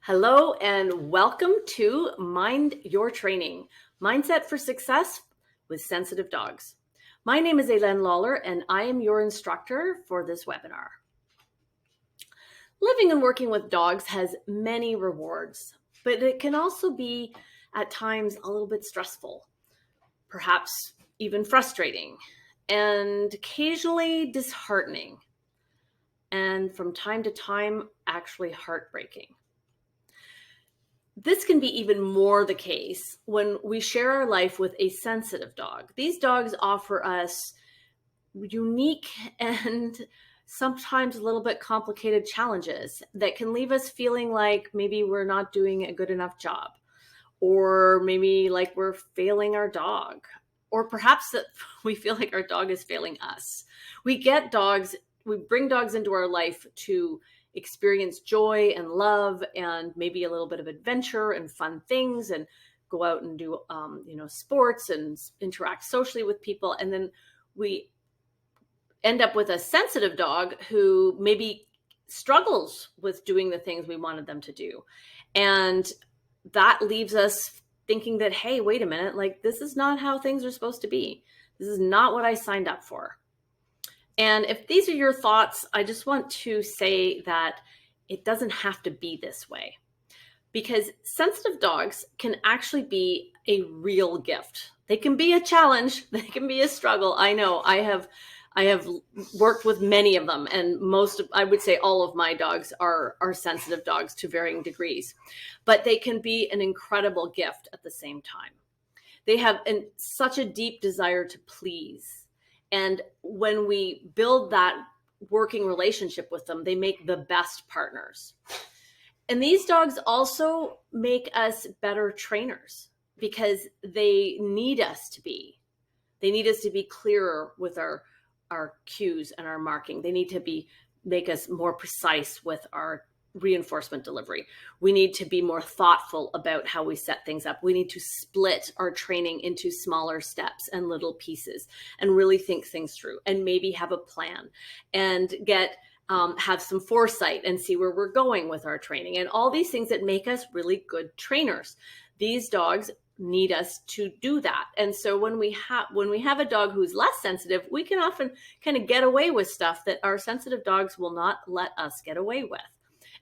Hello and welcome to Mind Your Training, Mindset for Success with Sensitive Dogs. My name is Hélène Lawler and I am your instructor for this webinar. Living and working with dogs has many rewards, but it can also be at times a little bit stressful, perhaps even frustrating, and occasionally disheartening, and from time to time actually heartbreaking. This can be even more the case when we share our life with a sensitive dog. These dogs offer us unique and sometimes a little bit complicated challenges that can leave us feeling like maybe we're not doing a good enough job, or maybe like we're failing our dog, or perhaps that we feel like our dog is failing us. We bring dogs into our life to experience joy and love and maybe a little bit of adventure and fun things, and go out and do sports and interact socially with people. And then we end up with a sensitive dog who maybe struggles with doing the things we wanted them to do. And that leaves us thinking that, hey, wait a minute, like this is not how things are supposed to be. This is not what I signed up for. And if these are your thoughts, I just want to say that it doesn't have to be this way, because sensitive dogs can actually be a real gift. They can be a challenge. They can be a struggle. I know I have worked with many of them, and I would say all of my dogs are sensitive dogs to varying degrees, but they can be an incredible gift at the same time. They have such a deep desire to please. And when we build that working relationship with them, they make the best partners. And these dogs also make us better trainers because they need us to be. They need us to be clearer with our cues and our marking. They need to make us more precise with our reinforcement delivery. We need to be more thoughtful about how we set things up. We need to split our training into smaller steps and little pieces and really think things through, and maybe have a plan and have some foresight and see where we're going with our training, and all these things that make us really good trainers. These dogs need us to do that. And so when we have a dog who's less sensitive, we can often kind of get away with stuff that our sensitive dogs will not let us get away with.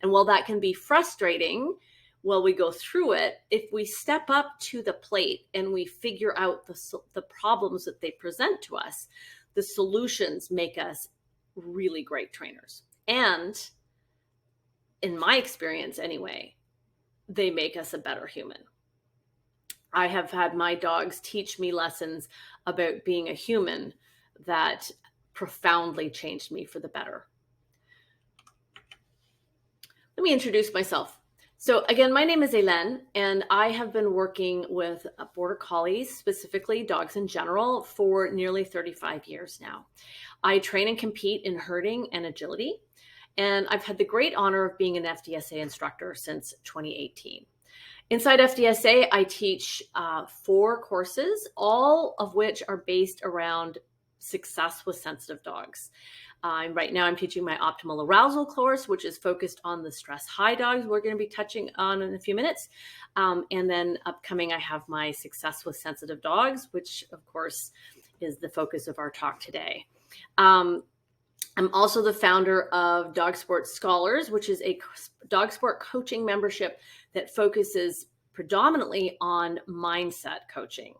And while that can be frustrating while we go through it, if we step up to the plate and we figure out the problems that they present to us, the solutions make us really great trainers. And in my experience anyway, they make us a better human. I have had my dogs teach me lessons about being a human that profoundly changed me for the better. Let me introduce myself. So again, my name is Hélène, and I have been working with Border Collies, specifically dogs in general, for nearly 35 years now. I train and compete in herding and agility, and I've had the great honor of being an FDSA instructor since 2018. Inside FDSA, I teach 4 courses, all of which are based around success with sensitive dogs. Right now I'm teaching my optimal arousal course, which is focused on the stress high dogs we're going to be touching on in a few minutes. And then upcoming, I have my success with sensitive dogs, which of course is the focus of our talk today. I'm also the founder of Dog Sport Scholars, which is a dog sport coaching membership that focuses predominantly on mindset coaching.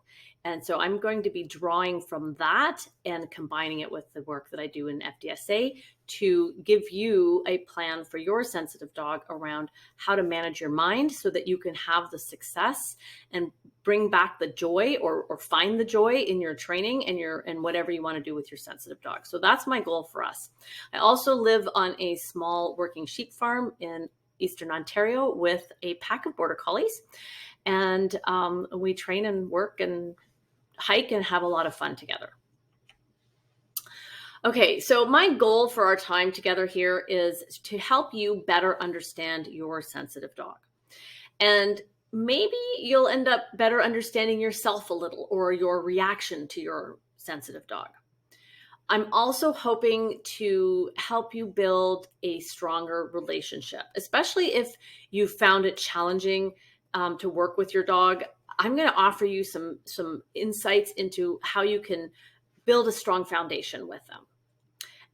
And so I'm going to be drawing from that and combining it with the work that I do in FDSA to give you a plan for your sensitive dog around how to manage your mind so that you can have the success and bring back the joy or find the joy in your training and whatever you want to do with your sensitive dog. So that's my goal for us. I also live on a small working sheep farm in Eastern Ontario with a pack of Border Collies. And we train and work and hike and have a lot of fun together. Okay, so my goal for our time together here is to help you better understand your sensitive dog. And maybe you'll end up better understanding yourself a little, or your reaction to your sensitive dog. I'm also hoping to help you build a stronger relationship, especially if you found it challenging to work with your dog. I'm going to offer you some insights into how you can build a strong foundation with them.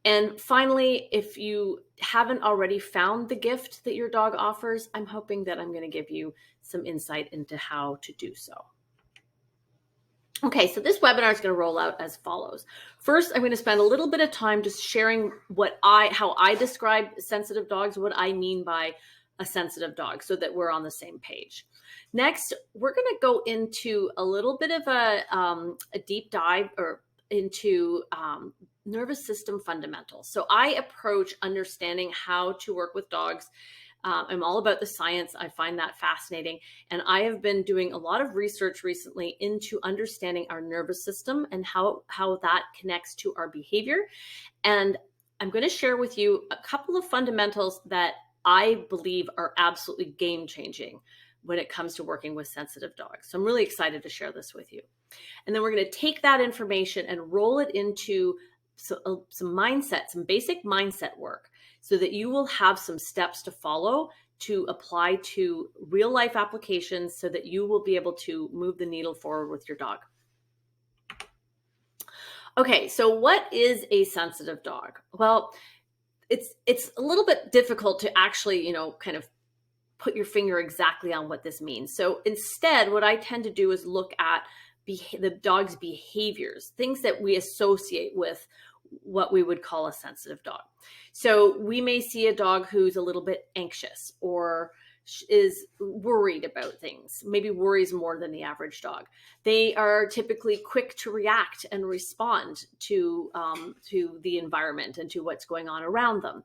And finally, if you haven't already found the gift that your dog offers, I'm hoping that I'm going to give you some insight into how to do so. Okay, so this webinar is going to roll out as follows. First, I'm going to spend a little bit of time just sharing how I describe sensitive dogs, what I mean by a sensitive dog, so that we're on the same page. Next, we're going to go into a little bit of a deep dive into nervous system fundamentals. So I approach understanding how to work with dogs. I'm all about the science. I find that fascinating. And I have been doing a lot of research recently into understanding our nervous system and how that connects to our behavior. And I'm going to share with you a couple of fundamentals that I believe are absolutely game-changing when it comes to working with sensitive dogs. So I'm really excited to share this with you. And then we're going to take that information and roll it into some mindset, some basic mindset work, so that you will have some steps to follow to apply to real life applications so that you will be able to move the needle forward with your dog. Okay, so what is a sensitive dog? Well, it's a little bit difficult to actually, kind of put your finger exactly on what this means. So instead, what I tend to do is look at the dog's behaviors, things that we associate with what we would call a sensitive dog. So we may see a dog who's a little bit anxious or is worried about things, maybe worries more than the average dog. They are typically quick to react and respond to the environment and to what's going on around them.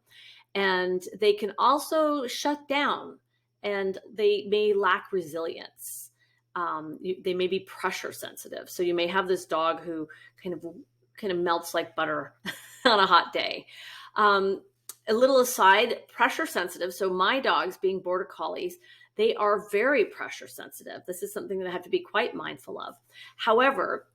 And they can also shut down, and they may lack resilience. They may be pressure sensitive. So you may have this dog who kind of melts like butter on a hot day. A little aside, pressure sensitive. So my dogs, being border collies, they are very pressure sensitive. This is something that I have to be quite mindful of. However,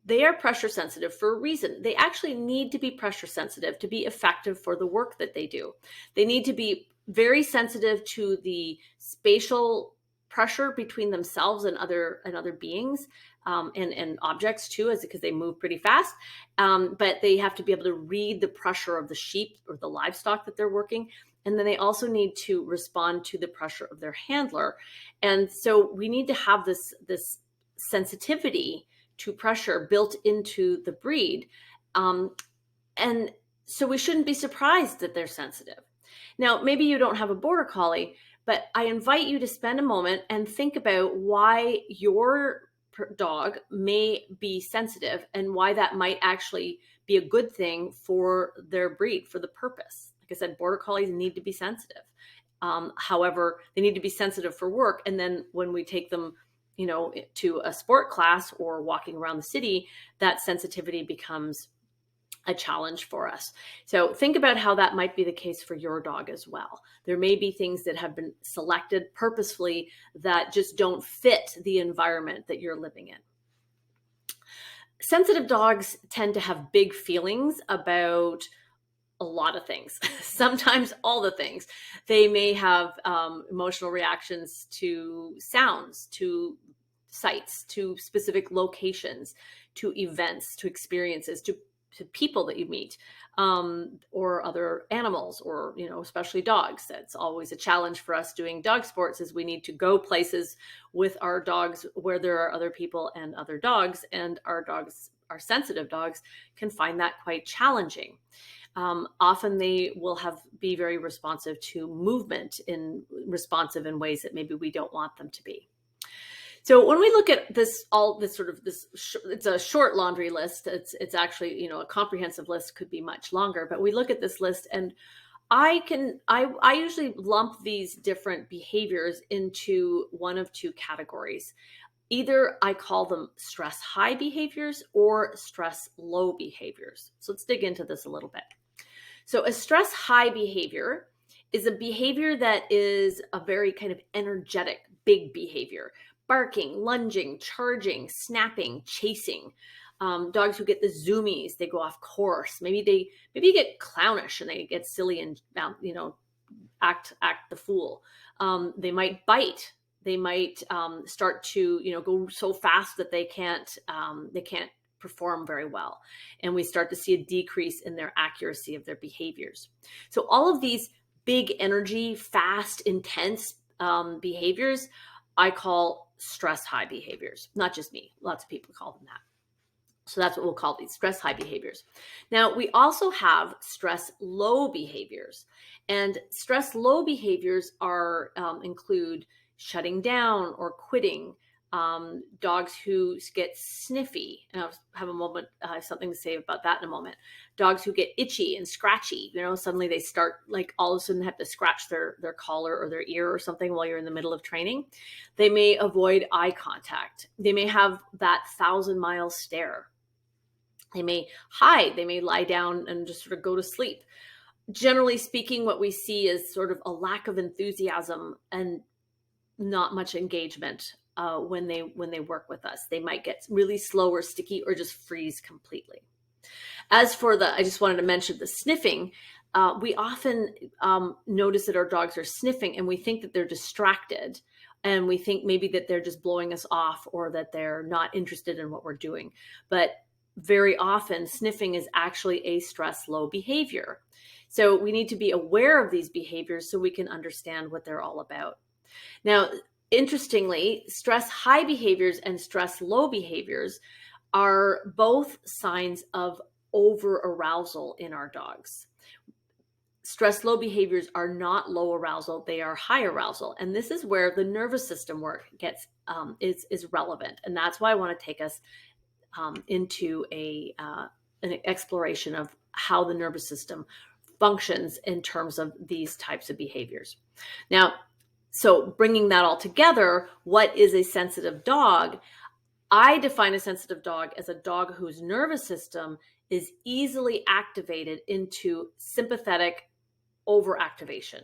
they are pressure sensitive for a reason. They actually need to be pressure sensitive to be effective for the work that they do. They need to be very sensitive to the spatial pressure between themselves and other beings and objects too, because they move pretty fast. But they have to be able to read the pressure of the sheep or the livestock that they're working. And then they also need to respond to the pressure of their handler. And so we need to have this sensitivity to pressure built into the breed. And so we shouldn't be surprised that they're sensitive. Now, maybe you don't have a border collie, but I invite you to spend a moment and think about why your dog may be sensitive and why that might actually be a good thing for their breed, for the purpose. Like I said, border collies need to be sensitive. However, they need to be sensitive for work. And then when we take them, to a sport class or walking around the city, that sensitivity becomes a challenge for us. So think about how that might be the case for your dog as well. There may be things that have been selected purposefully that just don't fit the environment that you're living in. Sensitive dogs tend to have big feelings about a lot of things, sometimes all the things. They may have emotional reactions to sounds, to sights, to specific locations, to events, to experiences, to people that you meet, or other animals, or, especially dogs. That's always a challenge for us doing dog sports, is we need to go places with our dogs where there are other people and other dogs, and our sensitive dogs can find that quite challenging. Often they will be very responsive to movement, responsive in ways that maybe we don't want them to be. So when we look at this, it's a short laundry list. It's actually, a comprehensive list could be much longer, but we look at this list, and I usually lump these different behaviors into one of two categories. Either I call them stress high behaviors or stress low behaviors. So let's dig into this a little bit. So a stress high behavior is a behavior that is a very kind of energetic, big behavior. Barking, lunging, charging, snapping, chasing. Dogs who get the zoomies, they go off course. Maybe you get clownish and they get silly and act the fool. They might bite. They might start to go so fast that they can't perform very well, and we start to see a decrease in their accuracy of their behaviors. So all of these big energy, fast, intense behaviors, I call stress high behaviors. Not just me, lots of people call them that. So that's what we'll call these stress high behaviors. Now, we also have stress low behaviors, and stress low behaviors include shutting down or quitting, dogs who get sniffy, and I'll have something to say about that in a moment. Dogs who get itchy and scratchy, suddenly they start all of a sudden have to scratch their collar or their ear or something while you're in the middle of training. They may avoid eye contact. They may have that 1,000-mile stare. They may hide. They may lie down and just sort of go to sleep. Generally speaking, what we see is sort of a lack of enthusiasm and not much engagement when they work with us. They might get really slow or sticky or just freeze completely. As for I just wanted to mention the sniffing. We often notice that our dogs are sniffing and we think that they're distracted, and we think maybe that they're just blowing us off or that they're not interested in what we're doing. But very often sniffing is actually a stress low behavior. So we need to be aware of these behaviors so we can understand what they're all about. Now, interestingly, stress high behaviors and stress low behaviors are both signs of over arousal in our dogs. Stress low behaviors are not low arousal, they are high arousal. And this is where the nervous system work is relevant. And that's why I want to take us into an exploration of how the nervous system functions in terms of these types of behaviors. Now, so bringing that all together, what is a sensitive dog? I define a sensitive dog as a dog whose nervous system is easily activated into sympathetic overactivation.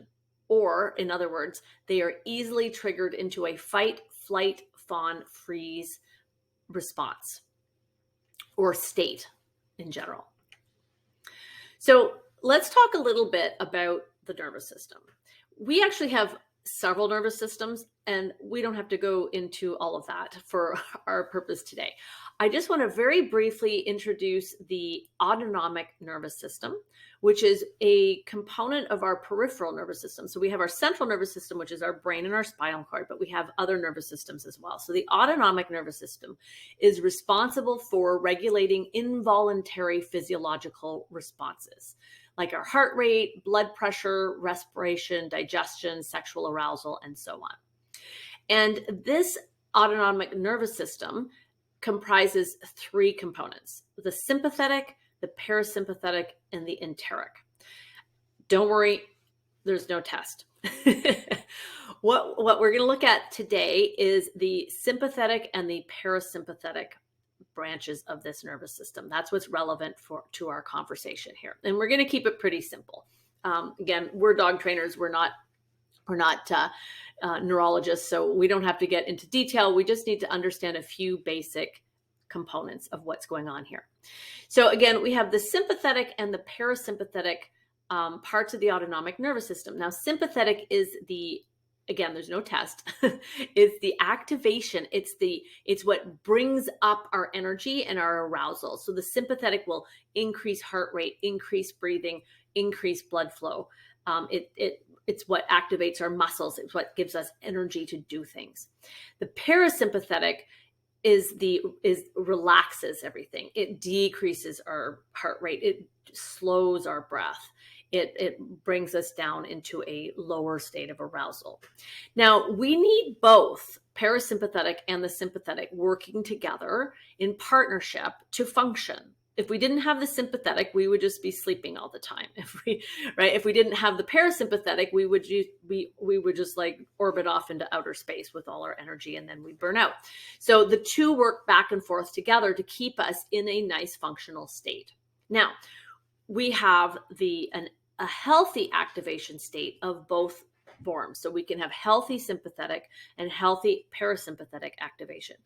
Or, in other words, they are easily triggered into a fight, flight, fawn, freeze response or state in general. So let's talk a little bit about the nervous system. We actually have several nervous systems, and we don't have to go into all of that for our purpose today. I just want to very briefly introduce the autonomic nervous system, which is a component of our peripheral nervous system. So we have our central nervous system, which is our brain and our spinal cord, but we have other nervous systems as well. So the autonomic nervous system is responsible for regulating involuntary physiological responses, like our heart rate, blood pressure, respiration, digestion, sexual arousal, and so on. And this autonomic nervous system comprises three components: the sympathetic, the parasympathetic, and the enteric. Don't worry, there's no test. What we're going to look at today is the sympathetic and the parasympathetic branches of this nervous system. That's what's relevant to our conversation here. And we're going to keep it pretty simple. Again, we're dog trainers. We're not neurologists, so we don't have to get into detail. We just need to understand a few basic components of what's going on here. So again, we have the sympathetic and the parasympathetic parts of the autonomic nervous system. Now, sympathetic is again, there's no test. It's the activation. It's what brings up our energy and our arousal. So the sympathetic will increase heart rate, increase breathing, increase blood flow. It's what activates our muscles. It's what gives us energy to do things. The parasympathetic relaxes everything. It decreases our heart rate. It slows our breath. It brings us down into a lower state of arousal. Now, we need both parasympathetic and the sympathetic working together in partnership to function. If we didn't have the sympathetic, we would just be sleeping all the time. If we didn't have the parasympathetic, we would just like orbit off into outer space with all our energy, and then we'd burn out. So the two work back and forth together to keep us in a nice functional state. Now, we have a healthy activation state of both forms. So we can have healthy sympathetic and healthy parasympathetic activation.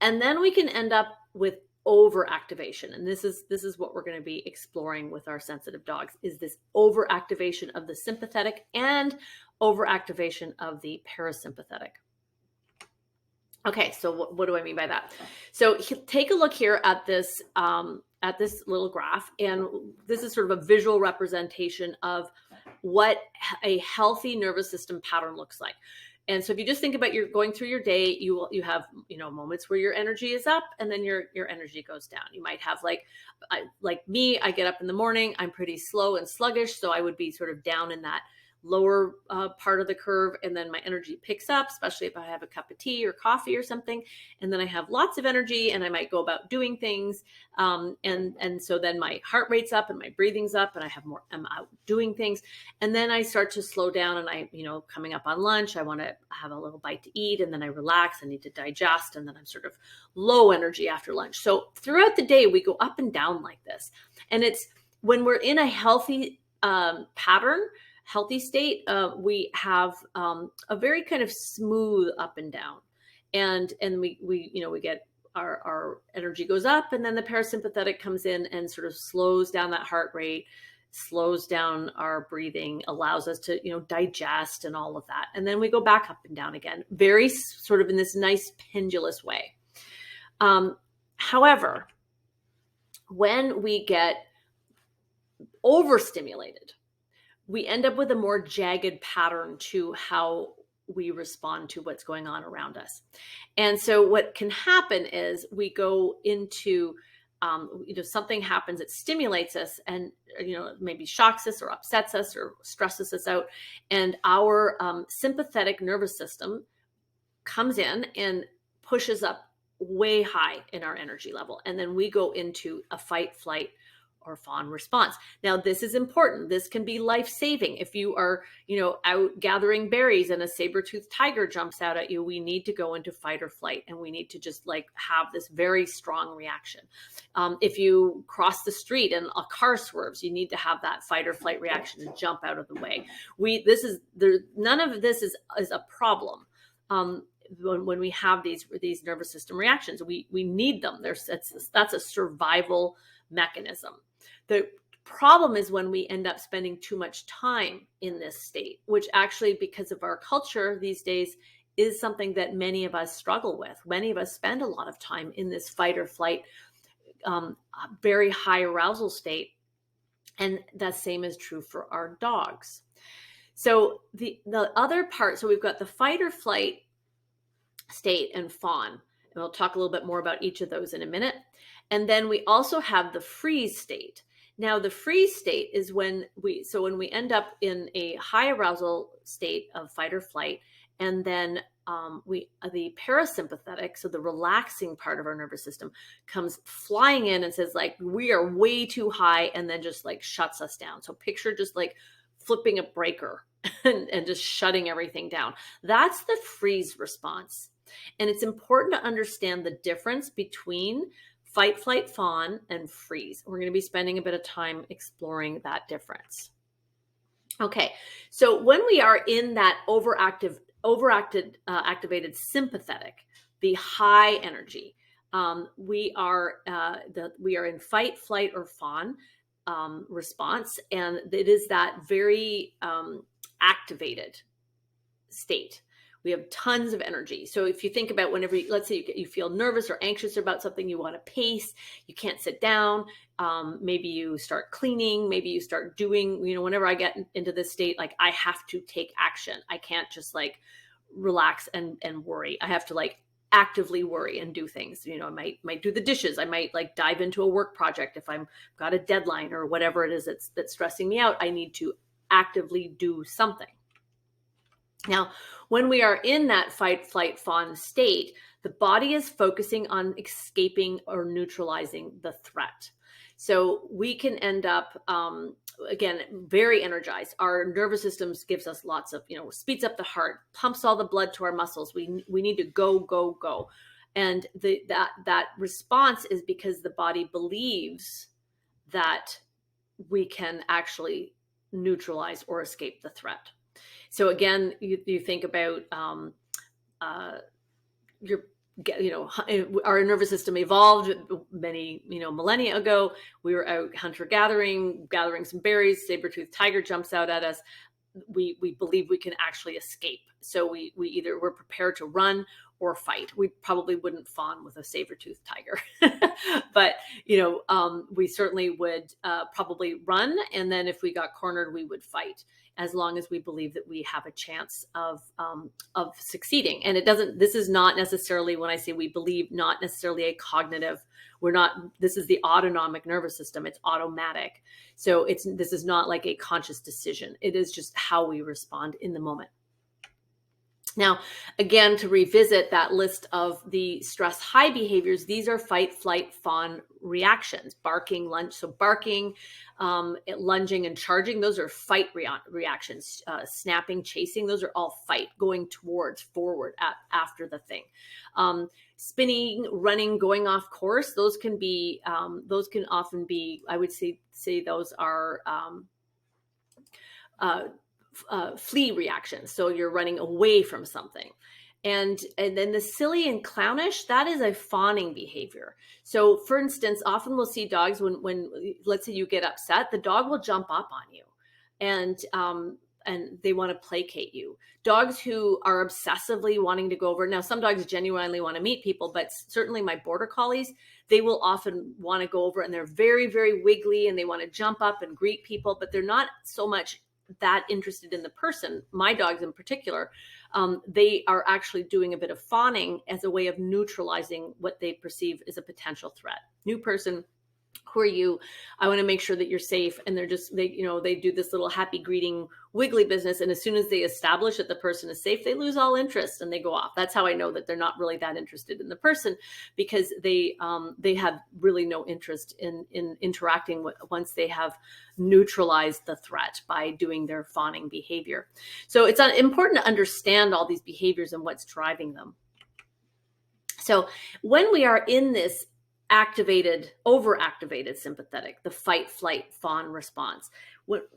And then we can end up with overactivation. And this is what we're going to be exploring with our sensitive dogs, is this overactivation of the sympathetic and overactivation of the parasympathetic. Okay, so what do I mean by that? So take a look here at this little graph, and this is sort of a visual representation of what a healthy nervous system pattern looks like. And so if you just think about you're going through your day, you have moments where your energy is up and then your energy goes down. You might have like me, I get up in the morning, I'm pretty slow and sluggish, so I would be sort of down in that lower part of the curve, and then my energy picks up, especially if I have a cup of tea or coffee or something, and then I have lots of energy and I might go about doing things, and so then my heart rate's up and my breathing's up and I'm out doing things, and then I start to slow down, and I coming up on lunch, I want to have a little bite to eat, and then I relax, I need to digest, and then I'm sort of low energy after lunch. So throughout the day we go up and down like this, and it's when we're in a healthy healthy state, we have a very kind of smooth up and down, and we get our energy goes up, and then the parasympathetic comes in and sort of slows down that heart rate, slows down our breathing, allows us to digest and all of that, and then we go back up and down again, very sort of in this nice pendulous way. However, when we get overstimulated, we end up with a more jagged pattern to how we respond to what's going on around us. And so what can happen is we go into, something happens, it stimulates us, and, maybe shocks us or upsets us or stresses us out. And our sympathetic nervous system comes in and pushes up way high in our energy level. And then we go into a fight, flight, or fawn response. Now, this is important. This can be life-saving. If you are, out gathering berries and a saber-toothed tiger jumps out at you, we need to go into fight or flight, and we need to just have this very strong reaction. If you cross the street and a car swerves, you need to have that fight or flight reaction to jump out of the way. None of this is a problem. When we have these nervous system reactions, we need them. That's a survival mechanism. The problem is when we end up spending too much time in this state, which actually, because of our culture these days, is something that many of us struggle with. Many of us spend a lot of time in this fight or flight, very high arousal state. And that same is true for our dogs. So the other part, so we've got the fight or flight state and fawn, and we'll talk a little bit more about each of those in a minute. And then we also have the freeze state. Now, the freeze state is when we end up in a high arousal state of fight or flight, and then the parasympathetic, so the relaxing part of our nervous system, comes flying in and says, we are way too high, and then just shuts us down. So picture just flipping a breaker and just shutting everything down. That's the freeze response. And it's important to understand the difference between fight, flight, fawn, and freeze. We're going to be spending a bit of time exploring that difference. Okay, so when we are in that activated sympathetic, the high energy, we are in fight, flight, or fawn response, and it is that very activated state. We have tons of energy. So if you think about whenever, let's say you feel nervous or anxious about something, you want to pace, you can't sit down, maybe you start cleaning, maybe you start doing, whenever I get into this state, I have to take action. I can't just relax and worry. I have to actively worry and do things. I might do the dishes. I might dive into a work project if I've got a deadline or whatever it is that's stressing me out. I need to actively do something. Now, when we are in that fight, flight, fawn state, the body is focusing on escaping or neutralizing the threat. So we can end up, again, very energized. Our nervous system gives us lots of, speeds up the heart, pumps all the blood to our muscles. We need to go, go, go. And that response is because the body believes that we can actually neutralize or escape the threat. So again, you think about our nervous system evolved many, millennia ago. We were out hunter gathering some berries. Saber-toothed tiger jumps out at us. We believe we can actually escape. So we either we're prepared to run or fight. We probably wouldn't fawn with a saber-toothed tiger, but we certainly would probably run. And then if we got cornered, we would fight, as long as we believe that we have a chance of succeeding. And this is not necessarily, when I say we believe, not necessarily a cognitive. This is the autonomic nervous system. It's automatic. So this is not like a conscious decision. It is just how we respond in the moment. Now, again, to revisit that list of the stress high behaviors, these are fight, flight, fawn reactions. Barking, lunge. So barking, lunging, and charging, those are fight reactions. Snapping, chasing, those are all fight, going forward after the thing. Spinning, running, going off course, those can often be, I would say those are flee reactions. So you're running away from something. And then the silly and clownish, that is a fawning behavior. So for instance, often we'll see dogs when let's say you get upset, the dog will jump up on you and they want to placate you. Dogs who are obsessively wanting to go over. Now, some dogs genuinely want to meet people, but certainly my border collies, they will often want to go over, and they're very, very wiggly, and they want to jump up and greet people, but they're not so much that interested in the person. My dogs in particular, they are actually doing a bit of fawning as a way of neutralizing what they perceive as a potential threat. New person, who are you? I want to make sure that you're safe. And they do this little happy greeting wiggly business. And as soon as they establish that the person is safe, they lose all interest and they go off. That's how I know that they're not really that interested in the person, because they have really no interest in interacting once they have neutralized the threat by doing their fawning behavior. So it's important to understand all these behaviors and what's driving them. So when we are in this overactivated sympathetic, the fight, flight, fawn response, what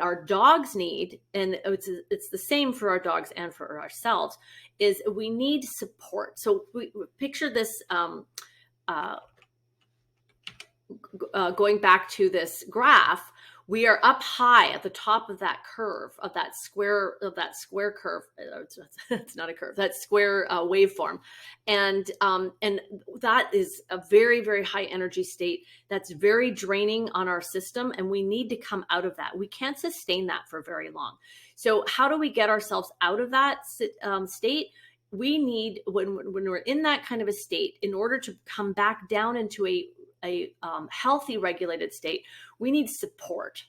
our dogs need, and it's the same for our dogs and for ourselves, is we need support. So we picture this, going back to this graph, we are up high at the top of that curve, of that square curve. It's not a curve, that square waveform. And that is a very, very high energy state that's very draining on our system. And we need to come out of that. We can't sustain that for very long. So how do we get ourselves out of that state? We need, when we're in that kind of a state, in order to come back down into a healthy, regulated state, we need support.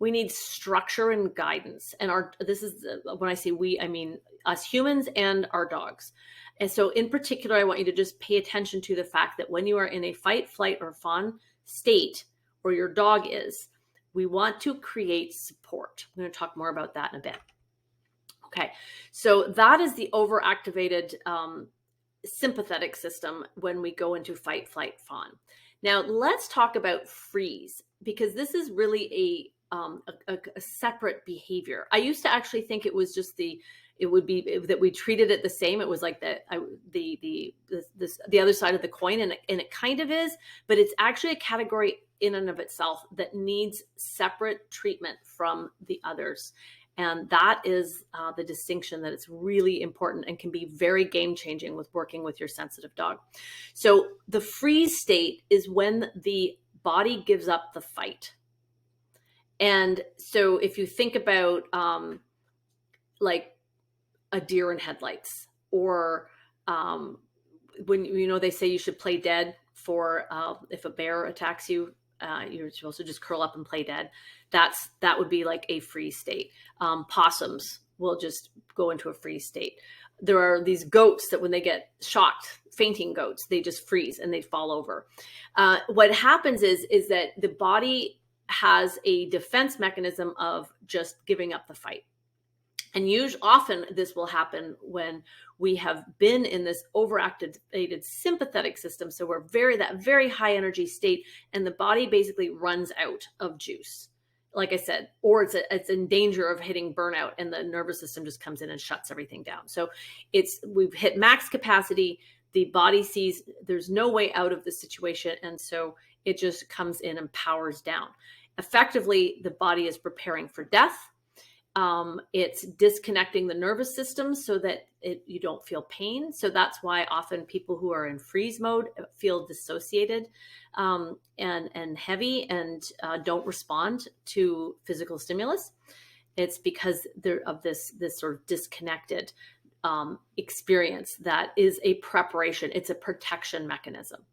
We need structure and guidance. And when I say we, I mean us humans and our dogs. And so in particular, I want you to just pay attention to the fact that when you are in a fight, flight, or fawn state, or your dog is, we want to create support. I'm going to talk more about that in a bit. Okay, so that is the overactivated sympathetic system when we go into fight, flight, fawn. Now let's talk about freeze, because this is really a separate behavior. I used to actually think it was just it would be that we treated it the same. It was like the other side of the coin, and it kind of is, but it's actually a category in and of itself that needs separate treatment from the others. And that is the distinction, that it's really important and can be very game-changing with working with your sensitive dog. So the freeze state is when the body gives up the fight. And so if you think about like a deer in headlights, or when they say you should play dead for if a bear attacks you, you're supposed to just curl up and play dead. That would be like a freeze state. Possums will just go into a freeze state. There are these goats that when they get shocked, fainting goats, they just freeze and they fall over. What happens is that the body has a defense mechanism of just giving up the fight. And often this will happen when we have been in this overactivated sympathetic system. So we're that very high energy state, and the body basically runs out of juice. like I said, or it's in danger of hitting burnout, and the nervous system just comes in and shuts everything down. So we've hit max capacity. The body sees there's no way out of the situation, and so it just comes in and powers down. Effectively, the body is preparing for death. It's disconnecting the nervous system so that you don't feel pain. So that's why often people who are in freeze mode feel dissociated and heavy and don't respond to physical stimulus. It's because they're of this sort of disconnected experience that is a preparation. It's a protection mechanism.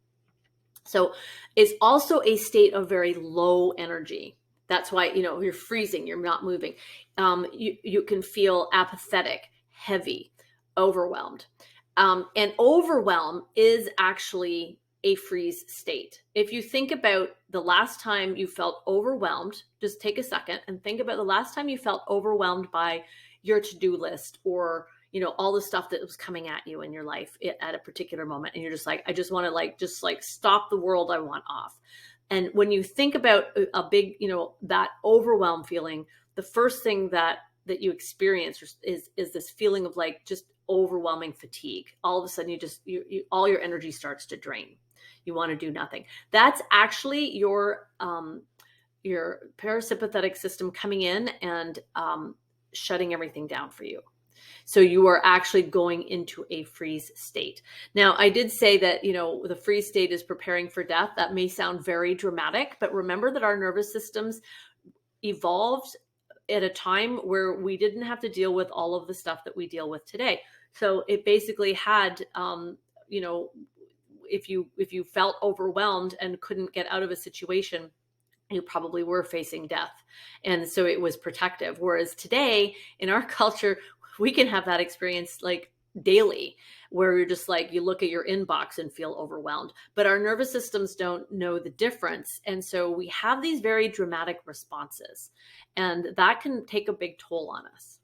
So it's also a state of very low energy. That's why, you're freezing, you're not moving. You can feel apathetic, heavy, overwhelmed. And overwhelm is actually a freeze state. If you think about the last time you felt overwhelmed, just take a second and think about the last time you felt overwhelmed by your to-do list or all the stuff that was coming at you in your life at a particular moment. And you're just like, I just want to just stop the world. I want off. And when you think about a big, that overwhelm feeling, the first thing that you experience is this feeling of just overwhelming fatigue. All of a sudden all your energy starts to drain. You want to do nothing. That's actually your parasympathetic system coming in and shutting everything down for you. So you are actually going into a freeze state. Now, I did say that, the freeze state is preparing for death. That may sound very dramatic, but remember that our nervous systems evolved at a time where we didn't have to deal with all of the stuff that we deal with today. So it basically had, if you felt overwhelmed and couldn't get out of a situation, you probably were facing death. And so it was protective. Whereas today in our culture, we can have that experience daily where you're just you look at your inbox and feel overwhelmed, but our nervous systems don't know the difference. And so we have these very dramatic responses, and that can take a big toll on us.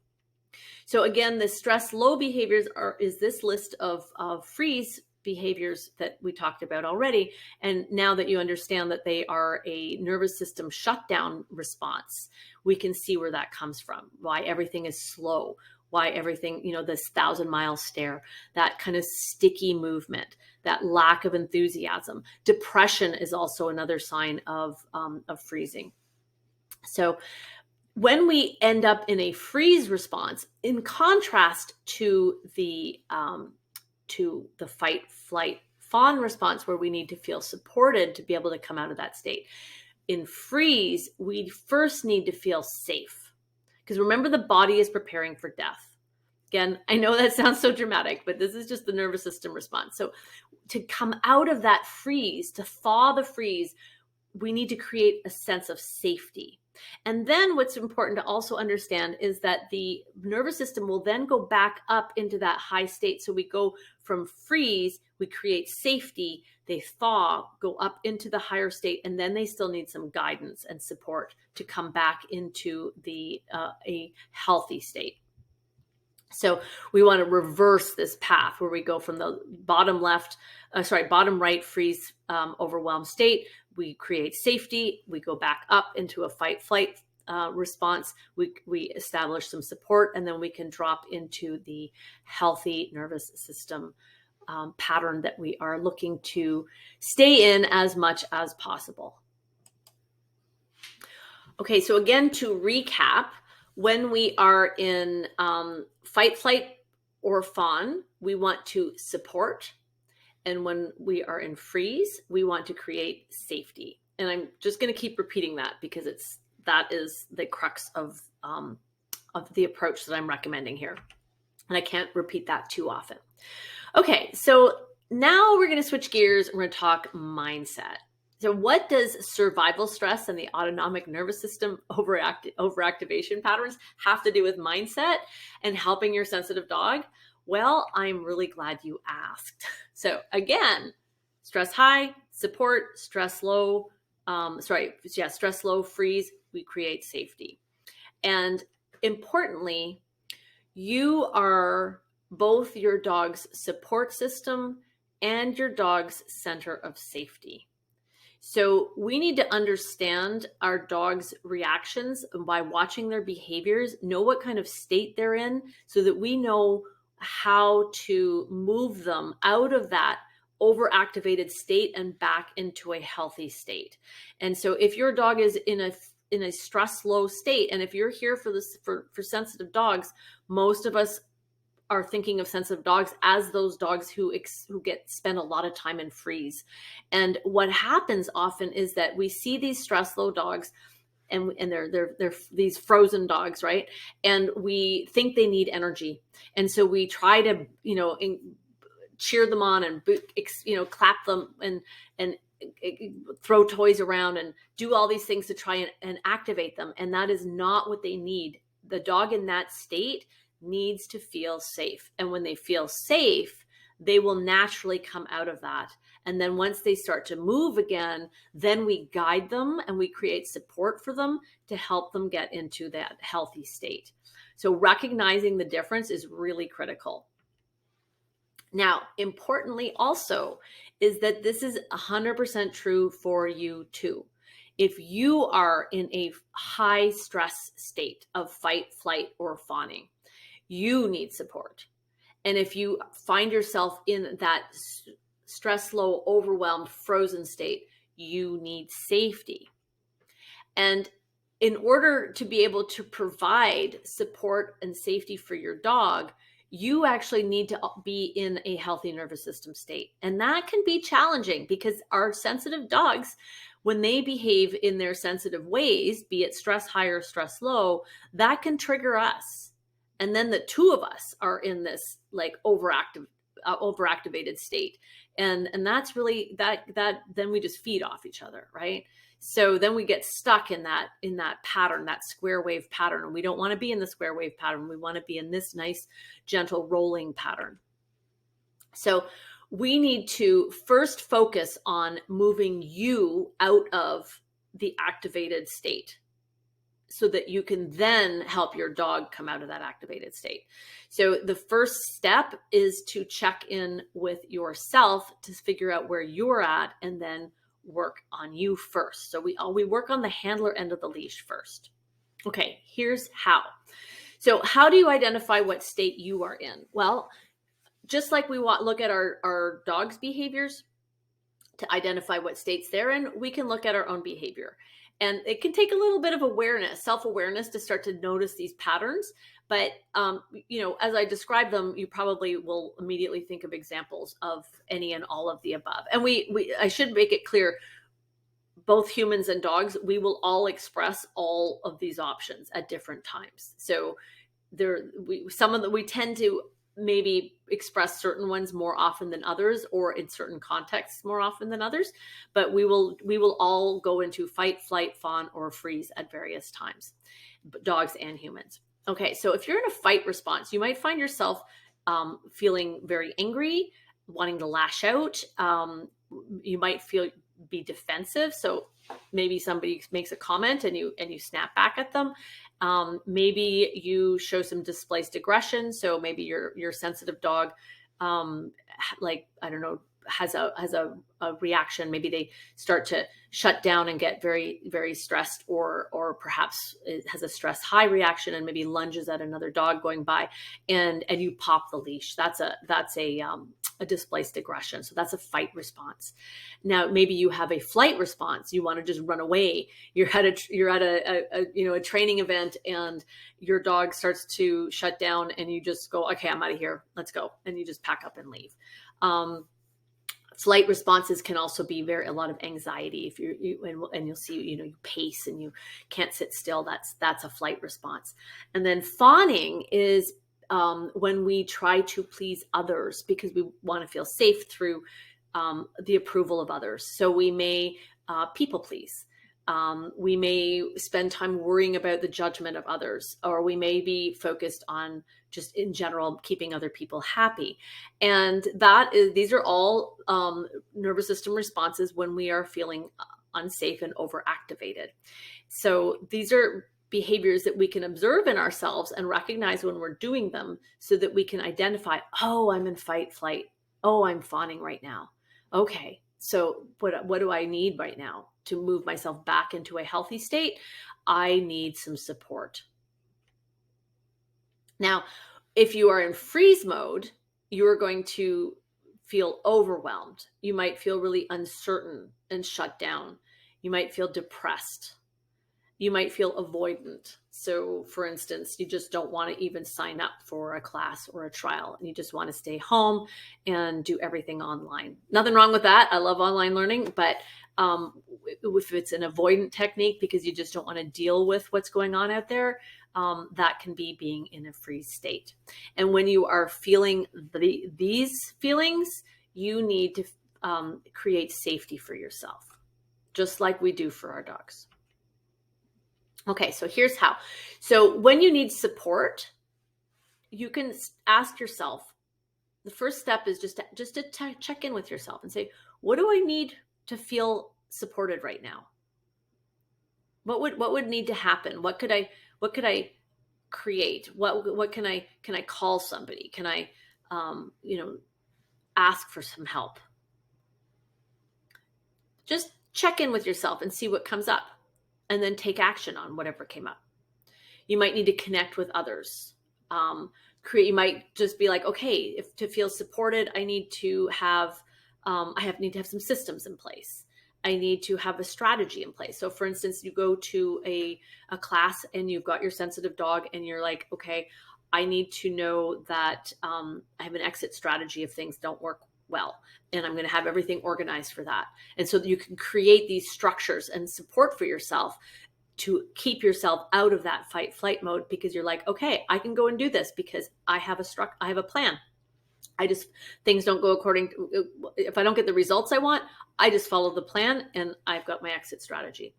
So again, the stress low behaviors is this list of freeze behaviors that we talked about already. And now that you understand that they are a nervous system shutdown response, we can see where that comes from, why everything is slow, why everything, this 1,000-mile stare, that kind of sticky movement, that lack of enthusiasm. Depression is also another sign of freezing. So when we end up in a freeze response, in contrast to the fight, flight, fawn response, where we need to feel supported to be able to come out of that state, in freeze, we first need to feel safe. Because remember, the body is preparing for death. Again, I know that sounds so dramatic, but this is just the nervous system response. So to come out of that freeze, to thaw the freeze, we need to create a sense of safety. And then what's important to also understand is that the nervous system will then go back up into that high state. So we go from freeze, we create safety, they thaw, go up into the higher state, and then they still need some guidance and support to come back into a healthy state. So we want to reverse this path where we go from the bottom right freeze overwhelmed state. We create safety. We go back up into a fight flight response. We establish some support, and then we can drop into the healthy nervous system pattern that we are looking to stay in as much as possible. Okay, so again, to recap, when we are in fight, flight, or fawn, we want to support. And when we are in freeze, we want to create safety. And I'm just going to keep repeating that because that is the crux of the approach that I'm recommending here. And I can't repeat that too often. Okay, so now we're going to switch gears and we're going to talk mindset. So what does survival stress and the autonomic nervous system overactivation patterns have to do with mindset and helping your sensitive dog? Well, I'm really glad you asked. So again, stress high, support, stress low, stress low, freeze, we create safety. And importantly, you are both your dog's support system and your dog's center of safety. So we need to understand our dog's reactions by watching their behaviors, know what kind of state they're in so that we know how to move them out of that overactivated state and back into a healthy state. And so if your dog is in a stress low state, and if you're here for this for sensitive dogs, most of us are thinking of sensitive dogs as those dogs who spend a lot of time in freeze. And what happens often is that we see these stress low dogs, and they're these frozen dogs, right? And we think they need energy, and so we try to cheer them on and clap them and throw toys around and do all these things to try and activate them. And that is not what they need. The dog in that state needs to feel safe. And when they feel safe, they will naturally come out of that. And then once they start to move again, then we guide them and we create support for them to help them get into that healthy state. So recognizing the difference is really critical. Now, importantly also is that this is 100% true for you too. If you are in a high stress state of fight, flight, or fawning, you need support. And if you find yourself in that stress, low, overwhelmed, frozen state, you need safety. And in order to be able to provide support and safety for your dog, you actually need to be in a healthy nervous system state. And that can be challenging because our sensitive dogs, when they behave in their sensitive ways, be it stress high or stress low, that can trigger us. And then the two of us are in this like overactivated state. And that's really that then we just feed off each other, right? So then we get stuck in that pattern, that square wave pattern. And we don't want to be in the square wave pattern. We want to be in this nice, gentle rolling pattern. So we need to first focus on moving you out of the activated state, so that you can then help your dog come out of that activated state. So the first step is to check in with yourself to figure out where you're at, and then work on you first. So we work on the handler end of the leash first. Okay, here's how. So how do you identify what state you are in? Well, just like we look at our dog's behaviors to identify what states they're in, we can look at our own behavior. And it can take a little bit of awareness, self-awareness, to start to notice these patterns. But, as I describe them, you probably will immediately think of examples of any and all of the above. And I should make it clear, both humans and dogs, we will all express all of these options at different times. So we tend to maybe express certain ones more often than others, or in certain contexts more often than others, but we will all go into fight, flight, fawn, or freeze at various times, dogs and humans. Okay, so if you're in a fight response, you might find yourself feeling very angry, wanting to lash out. You might be defensive. So maybe somebody makes a comment and you snap back at them. Maybe you show some displaced aggression. So maybe your sensitive dog, has a reaction. Maybe they start to shut down and get very, very stressed, or perhaps it has a stress high reaction and maybe lunges at another dog going by, and you pop the leash. That's a displaced aggression. So that's a fight response. Now, maybe you have a flight response. You want to just run away. You're at a training event and your dog starts to shut down and you just go, okay, I'm out of here. Let's go. And you just pack up and leave. Flight responses can also be a lot of anxiety. If and you'll see, you pace and you can't sit still. That's a flight response. And then fawning is when we try to please others because we want to feel safe through the approval of others. So we may people please. We may spend time worrying about the judgment of others, or we may be focused on just in general keeping other people happy. And these are all nervous system responses when we are feeling unsafe and overactivated. So these are behaviors that we can observe in ourselves and recognize when we're doing them, so that we can identify, oh, I'm in fight, flight. Oh, I'm fawning right now. Okay, So what do I need right now to move myself back into a healthy state? I need some support. Now, if you are in freeze mode, you are going to feel overwhelmed. You might feel really uncertain and shut down. You might feel depressed. You might feel avoidant. So, for instance, you just don't want to even sign up for a class or a trial, and you just want to stay home and do everything online. Nothing wrong with that. I love online learning, but if it's an avoidant technique because you just don't want to deal with what's going on out there, that can be being in a freeze state. And when you are feeling these feelings, you need to create safety for yourself, just like we do for our dogs. Okay, so here's how. So when you need support, you can ask yourself, the first step is just to check in with yourself and say, what do I need to feel supported right now? What would need to happen? What could I create? What can I call somebody? Can I ask for some help? Just check in with yourself and see what comes up, and then take action on whatever came up. You might need to connect with others. You might just be like, okay, if to feel supported, I need to have need to have some systems in place. I need to have a strategy in place. So for instance, you go to a class and you've got your sensitive dog and you're like, okay, I need to know that I have an exit strategy if things don't work well, and I'm going to have everything organized for that. And so you can create these structures and support for yourself to keep yourself out of that fight flight mode, because you're like, okay, I can go and do this because I have a plan. Things don't go according to, if I don't get the results I want, I just follow the plan and I've got my exit strategy.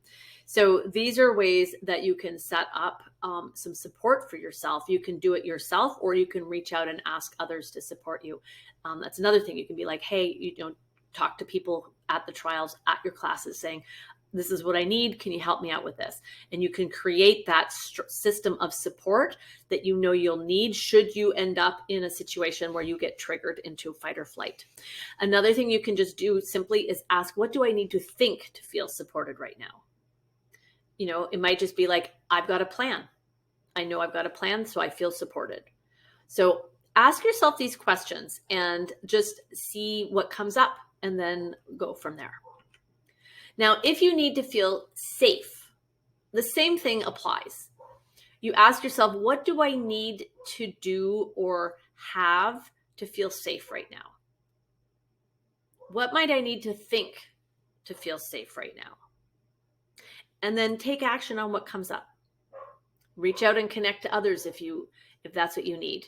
So these are ways that you can set up some support for yourself. You can do it yourself, or you can reach out and ask others to support you. That's another thing. You can be like, hey, talk to people at the trials, at your classes, saying, this is what I need. Can you help me out with this? And you can create that system of support that you'll need should you end up in a situation where you get triggered into fight or flight. Another thing you can just do simply is ask, what do I need to think to feel supported right now? It might just be like, I've got a plan. I know I've got a plan, so I feel supported. So ask yourself these questions and just see what comes up, and then go from there. Now, if you need to feel safe, the same thing applies. You ask yourself, what do I need to do or have to feel safe right now? What might I need to think to feel safe right now? And then take action on what comes up. Reach out and connect to others if that's what you need.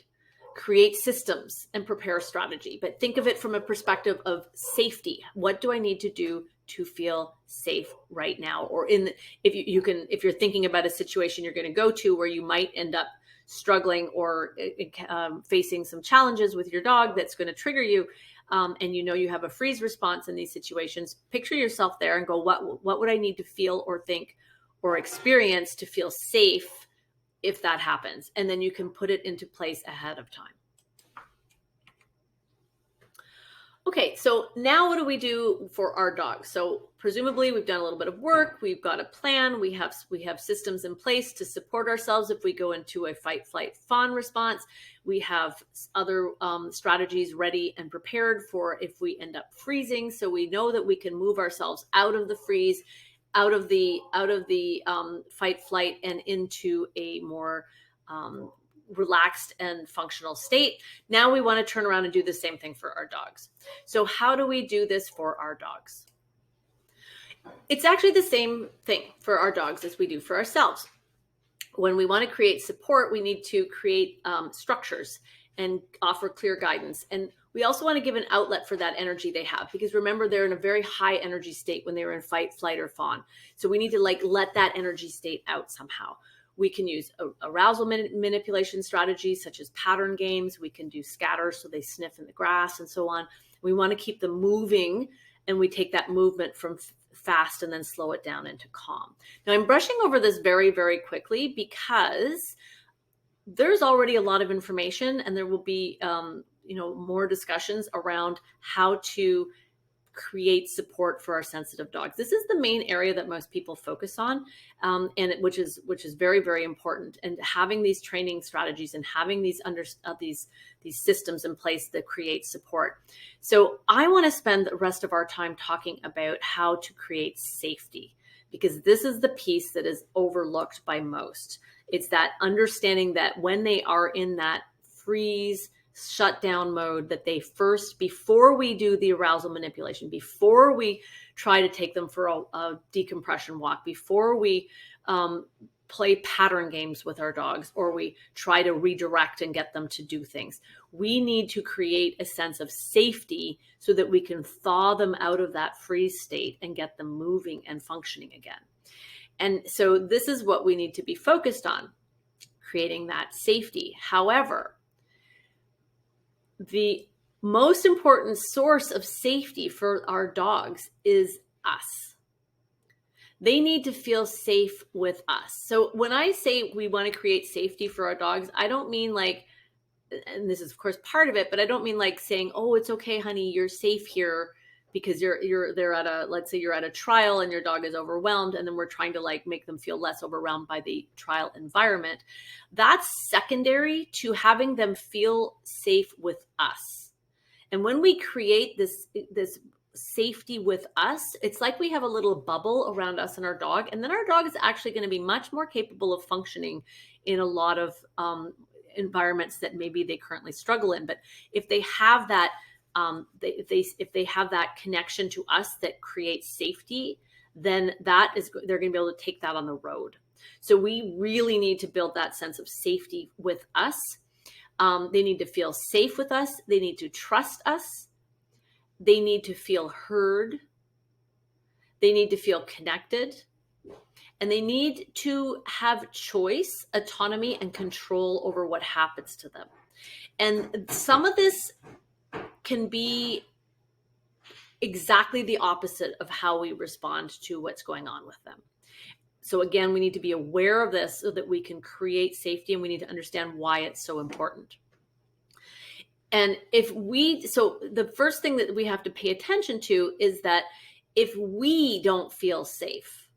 Create systems and prepare a strategy, but think of it from a perspective of safety. What do I need to do to feel safe right now? Or if you're thinking about a situation you're going to go to where you might end up struggling or facing some challenges with your dog that's going to trigger you, and you have a freeze response in these situations, picture yourself there and go, what would I need to feel or think or experience to feel safe if that happens? And then you can put it into place ahead of time. Okay, so now what do we do for our dogs? So presumably we've done a little bit of work, we've got a plan, we have systems in place to support ourselves if we go into a fight, flight, fawn response. We have other strategies ready and prepared for if we end up freezing. So we know that we can move ourselves out of the freeze, out of the fight, flight, and into a more relaxed and functional state. Now we want to turn around and do the same thing for our dogs. So how do we do this for our dogs? It's actually the same thing for our dogs as we do for ourselves. When we want to create support, we need to create structures and offer clear guidance. And we also want to give an outlet for that energy they have, because remember, they're in a very high energy state when they were in fight, flight, or fawn. So we need to let that energy state out somehow. We can use arousal manipulation strategies such as pattern games. We can do scatter so they sniff in the grass and so on. We want to keep them moving, and we take that movement from fast and then slow it down into calm. Now I'm brushing over this very, very quickly because there's already a lot of information, and there will be more discussions around how to create support for our sensitive dogs. This is the main area that most people focus on, which is very, very important. And having these training strategies and having these systems in place that create support. So I want to spend the rest of our time talking about how to create safety, because this is the piece that is overlooked by most. It's that understanding that when they are in that freeze, shutdown mode, that they first, before we do the arousal manipulation, before we try to take them for a decompression walk, before we play pattern games with our dogs, or we try to redirect and get them to do things, we need to create a sense of safety so that we can thaw them out of that freeze state and get them moving and functioning again. And so this is what we need to be focused on, creating that safety. However, the most important source of safety for our dogs is us. They need to feel safe with us. So when I say we want to create safety for our dogs, I don't mean like, and this is of course part of it, but I don't mean like saying, oh, it's okay, honey, you're safe here because let's say you're at a trial and your dog is overwhelmed, and then we're trying to like make them feel less overwhelmed by the trial environment. That's secondary to having them feel safe with us. And when we create this safety with us, it's like we have a little bubble around us and our dog, and then our dog is actually going to be much more capable of functioning in a lot of environments that maybe they currently struggle in. But if they have that if they have that connection to us that creates safety, then they're going to be able to take that on the road. So we really need to build that sense of safety with us. They need to feel safe with us. They need to trust us. They need to feel heard. They need to feel connected. And they need to have choice, autonomy, and control over what happens to them. And some of this can be exactly the opposite of how we respond to what's going on with them. So again, we need to be aware of this so that we can create safety, and we need to understand why it's so important. And so the first thing that we have to pay attention to is that if we don't feel safe,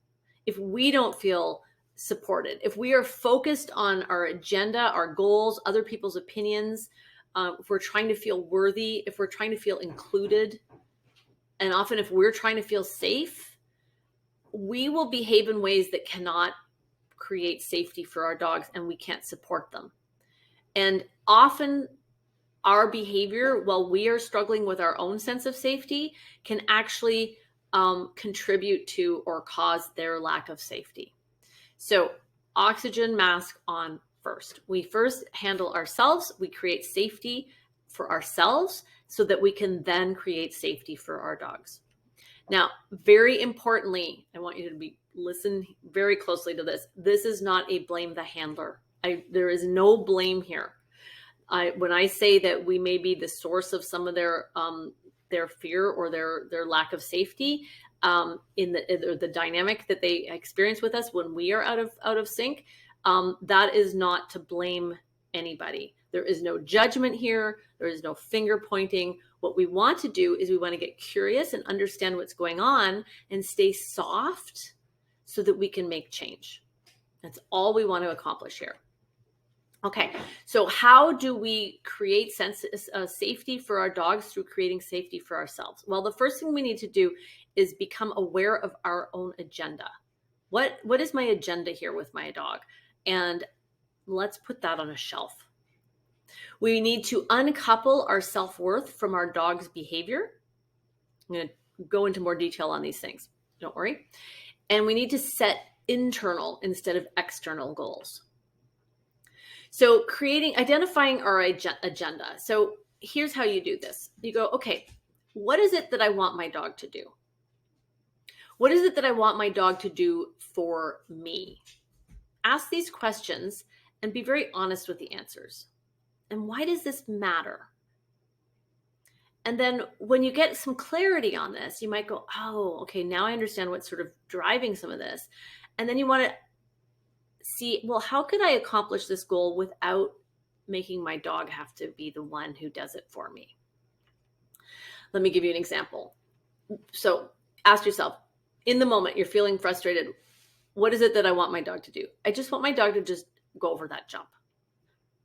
if we don't feel supported, if we are focused on our agenda, our goals, other people's opinions, if we're trying to feel worthy, if we're trying to feel included, and often if we're trying to feel safe, we will behave in ways that cannot create safety for our dogs, and we can't support them. And often our behavior, while we are struggling with our own sense of safety, can actually contribute to or cause their lack of safety. So oxygen mask on first. We first handle ourselves. We create safety for ourselves so that we can then create safety for our dogs. Now, very importantly, I want you to listen very closely to this. This is not a blame the handler. There is no blame here. When I say that we may be the source of some of their fear or their lack of safety in the dynamic that they experience with us when we are out of sync, that is not to blame anybody. There is no judgment here. There is no finger pointing. What we want to do is we want to get curious and understand what's going on and stay soft so that we can make change. That's all we want to accomplish here. Okay, so how do we create safety for our dogs through creating safety for ourselves? Well, the first thing we need to do is become aware of our own agenda. What is my agenda here with my dog? And let's put that on a shelf. We need to uncouple our self-worth from our dog's behavior. I'm going to go into more detail on these things. Don't worry. And we need to set internal instead of external goals. So identifying our agenda. So here's how you do this. You go, okay, what is it that I want my dog to do? What is it that I want my dog to do for me? Ask these questions and be very honest with the answers. And why does this matter? And then when you get some clarity on this, you might go, oh, okay, now I understand what's sort of driving some of this. And then you want to see, well, how could I accomplish this goal without making my dog have to be the one who does it for me? Let me give you an example. So ask yourself, in the moment, you're feeling frustrated. What is it that I want my dog to do? I just want my dog to just go over that jump,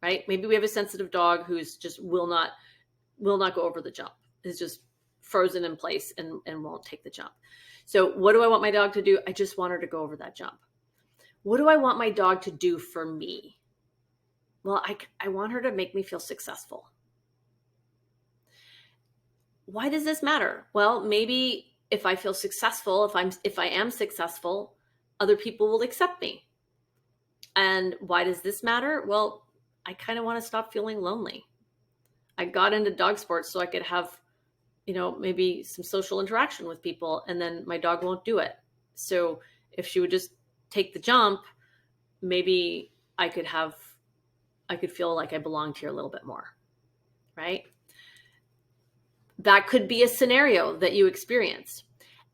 right? Maybe we have a sensitive dog who's just will not go over the jump, is just frozen in place and won't take the jump. So what do I want my dog to do? I just want her to go over that jump. What do I want my dog to do for me? Well, I want her to make me feel successful. Why does this matter? Well, maybe if I feel successful, if I am successful, other people will accept me. And why does this matter? Well, I kind of want to stop feeling lonely. I got into dog sports so I could have, maybe some social interaction with people, and then my dog won't do it. So if she would just take the jump, maybe I could feel like I belonged here a little bit more, right? That could be a scenario that you experience.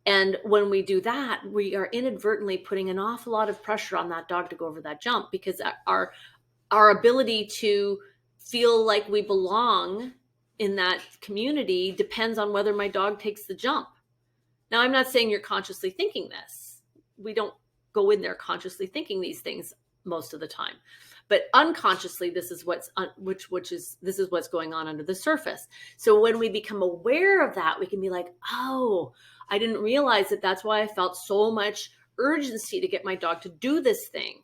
And when we do that, we are inadvertently putting an awful lot of pressure on that dog to go over that jump, because our ability to feel like we belong in that community depends on whether my dog takes the jump. Now, I'm not saying you're consciously thinking this. We don't go in there consciously thinking these things most of the time. But unconsciously, this is what's going on under the surface. So when we become aware of that, we can be like, oh, I didn't realize that that's why I felt so much urgency to get my dog to do this thing,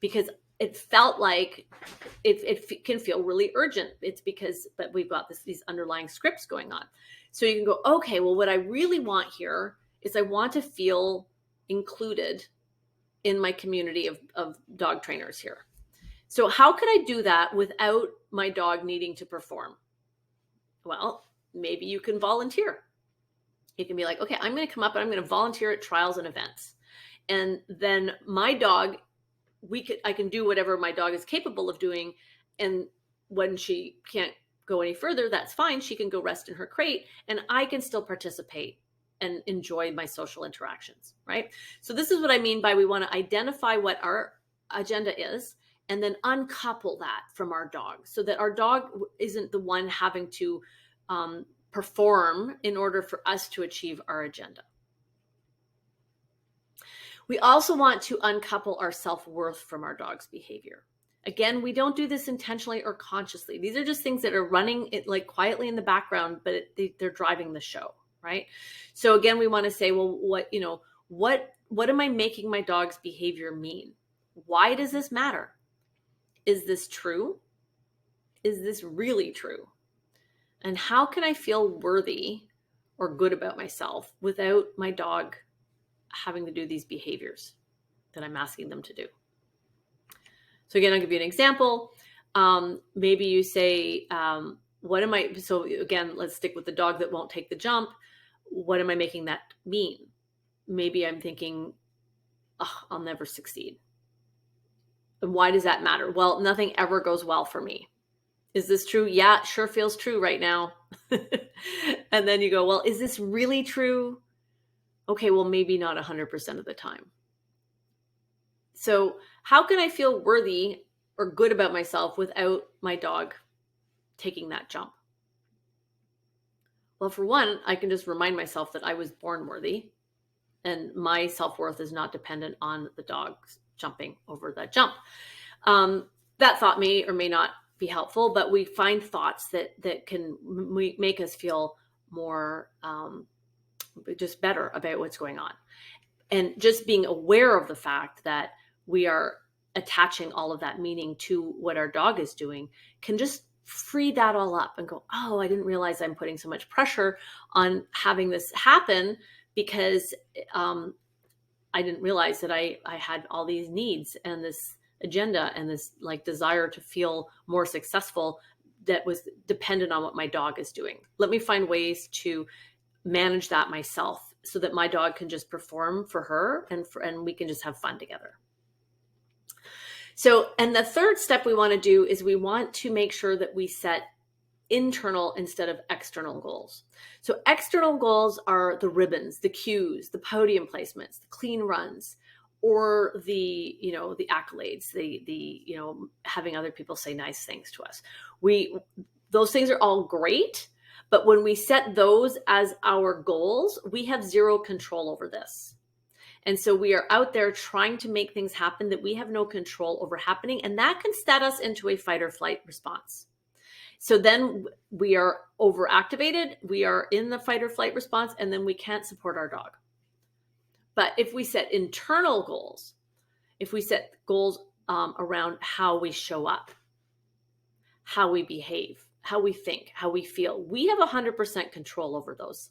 because it felt like it can feel really urgent. It's because, but we've got these underlying scripts going on. So you can go, okay, well, what I really want here is I want to feel included in my community of dog trainers here. So how can I do that without my dog needing to perform? Well, maybe you can volunteer. You can be like, okay, I'm going to come up and I'm going to volunteer at trials and events. And then my dog, I can do whatever my dog is capable of doing. And when she can't go any further, that's fine. She can go rest in her crate and I can still participate and enjoy my social interactions, right? So this is what I mean by we want to identify what our agenda is and then uncouple that from our dog, so that our dog isn't the one having to perform in order for us to achieve our agenda. We also want to uncouple our self-worth from our dog's behavior. Again, we don't do this intentionally or consciously. These are just things that are running it like quietly in the background, but they're driving the show, right? So again, we want to say, well, what am I making my dog's behavior mean? Why does this matter? Is this true? Is this really true? And how can I feel worthy or good about myself without my dog having to do these behaviors that I'm asking them to do? So again, I'll give you an example. Maybe you say, so again, let's stick with the dog that won't take the jump. What am I making that mean? Maybe I'm thinking, oh, I'll never succeed. And why does that matter? Well, nothing ever goes well for me. Is this true? Yeah, it sure feels true right now. And then you go, well, is this really true? Okay, well, maybe not 100% of the time. So how can I feel worthy or good about myself without my dog taking that jump? Well, for one, I can just remind myself that I was born worthy and my self-worth is not dependent on the dog jumping over that jump. That thought may or may not be helpful, but we find thoughts that can make us feel more just better about what's going on. And just being aware of the fact that we are attaching all of that meaning to what our dog is doing can just free that all up and go, oh, I didn't realize I'm putting so much pressure on having this happen because I didn't realize that I had all these needs and this agenda and this like desire to feel more successful that was dependent on what my dog is doing. Let me find ways to manage that myself so that my dog can just perform for her and we can just have fun together. So, and the third step we want to do is we want to make sure that we set internal instead of external goals. So external goals are the ribbons, the cues, the podium placements, the clean runs, or the accolades, the having other people say nice things to us. Those things are all great, But when we set those as our goals, we have zero control over this. And so we are out there trying to make things happen that we have no control over happening. And that can set us into a fight or flight response. So then we are overactivated, we are in the fight or flight response, and then we can't support our dog. But if we set internal goals, if we set goals around how we show up, how we behave, how we think, how we feel, we have 100% control over those.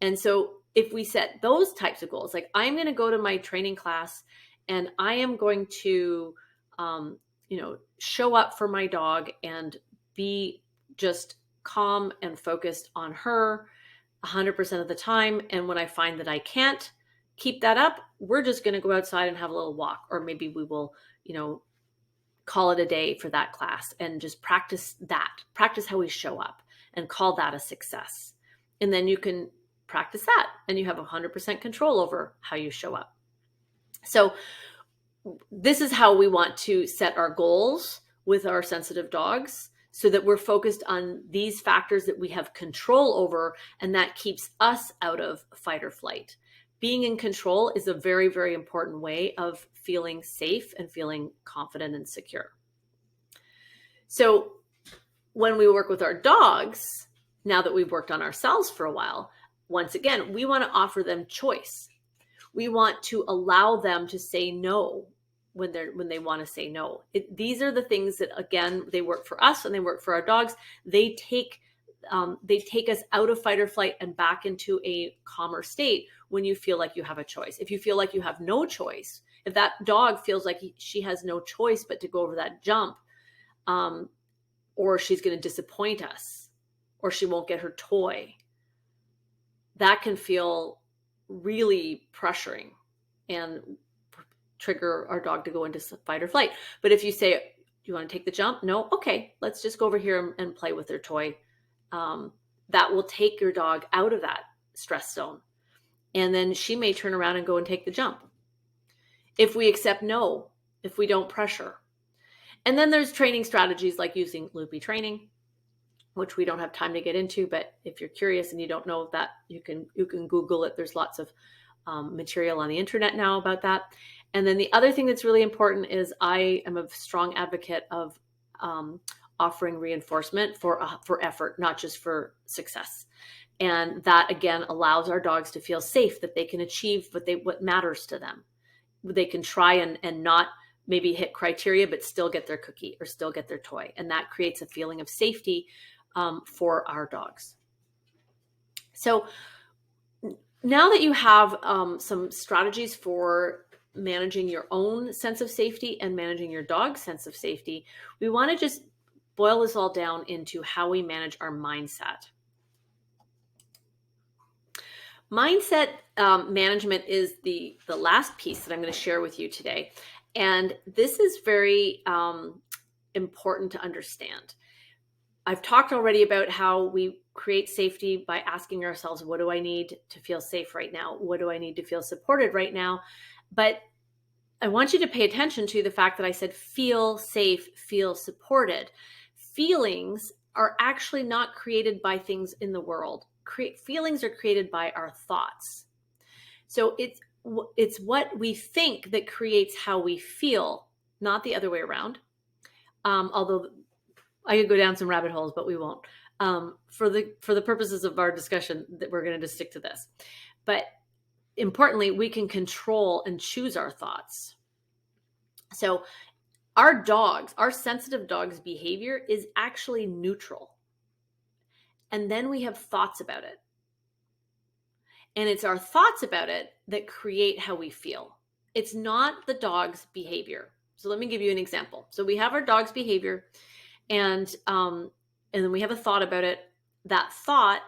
And so if we set those types of goals, like I'm going to go to my training class and I am going to, show up for my dog and be just calm and focused on her 100% of the time. And when I find that I can't keep that up, we're just going to go outside and have a little walk, or maybe we will, call it a day for that class and just practice how we show up and call that a success. And then you can practice that and you have 100% control over how you show up. So this is how we want to set our goals with our sensitive dogs, so that we're focused on these factors that we have control over, and that keeps us out of fight or flight. Being in control is a very, very important way of feeling safe and feeling confident and secure. So when we work with our dogs, now that we've worked on ourselves for a while, once again, we want to offer them choice. We want to allow them to say no when they want to say no. These are the things that, again, they work for us and they work for our dogs. They take us out of fight or flight and back into a calmer state when you feel like you have a choice. If you feel like you have no choice, if that dog feels like she has no choice but to go over that jump, or she's going to disappoint us, or she won't get her toy, that can feel really pressuring and trigger our dog to go into fight or flight. But if you say, do you want to take the jump? No? Okay, let's just go over here and play with their toy. That will take your dog out of that stress zone. And then she may turn around and go and take the jump. If we accept no, if we don't pressure. And then there's training strategies like using loopy training, which we don't have time to get into, but if you're curious and you don't know that, you can Google it. There's lots of material on the internet now about that. And then the other thing that's really important is I am a strong advocate of offering reinforcement for effort, not just for success. And that, again, allows our dogs to feel safe, that they can achieve what matters to them. They can try and not maybe hit criteria, but still get their cookie or still get their toy. And that creates a feeling of safety for our dogs. So now that you have some strategies for managing your own sense of safety and managing your dog's sense of safety, we want to just boil this all down into how we manage our mindset. Mindset management is the last piece that I'm going to share with you today. And this is very important to understand. I've talked already about how we create safety by asking ourselves, what do I need to feel safe right now? What do I need to feel supported right now? But I want you to pay attention to the fact that I said feel safe, feel supported. Feelings are actually not created by things in the world. Feelings are created by our thoughts. So it's what we think that creates how we feel, not the other way around. Although I could go down some rabbit holes, but we won't. For the purposes of our discussion, that we're going to just stick to this. But importantly, we can control and choose our thoughts. So our sensitive dog's behavior is actually neutral. And then we have thoughts about it. And it's our thoughts about it that create how we feel. It's not the dog's behavior. So let me give you an example. So we have our dog's behavior, and then we have a thought about it. That thought